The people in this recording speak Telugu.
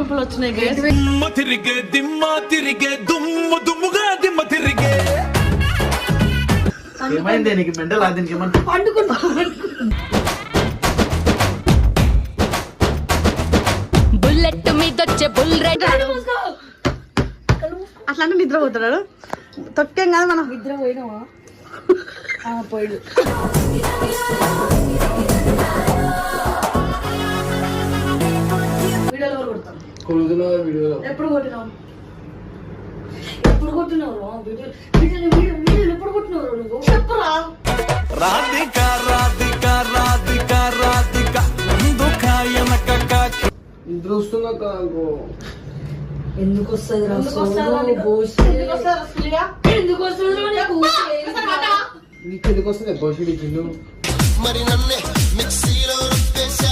మెప్పులు వచ్చినాయి guys. తిరిగే దిమ్మ తిరిగే దుమ్ము దుమ్ముగా దిమ్మ తిరిగే. ఏమైంది నీకు మెంటల్ దీనికి ఏమంటే పండుకున్నా బుల్లెట్ మీదొచ్చే బుల్లెట్ అట్లా అంటే నిద్రపోతున్నాడు. తొక్కేం కదా మనం నిద్ర పోయినావా పోయిడు. వీడియోలో కొడతాను. ఎప్పుడు కొట్టినావు ఎప్పుడు కొట్టినావు నువ్వు చెప్పరా. రాధిక రాధిక రాధిక రాధిక దుఃఖాయనక నిద్ర వస్తుందక్క నాకు. ఎందుకు వస్తుంది నీకు ఎందుకు వస్తుంది బోసిడి కింద మరి నన్నే మిక్సీలో రుప్పేశా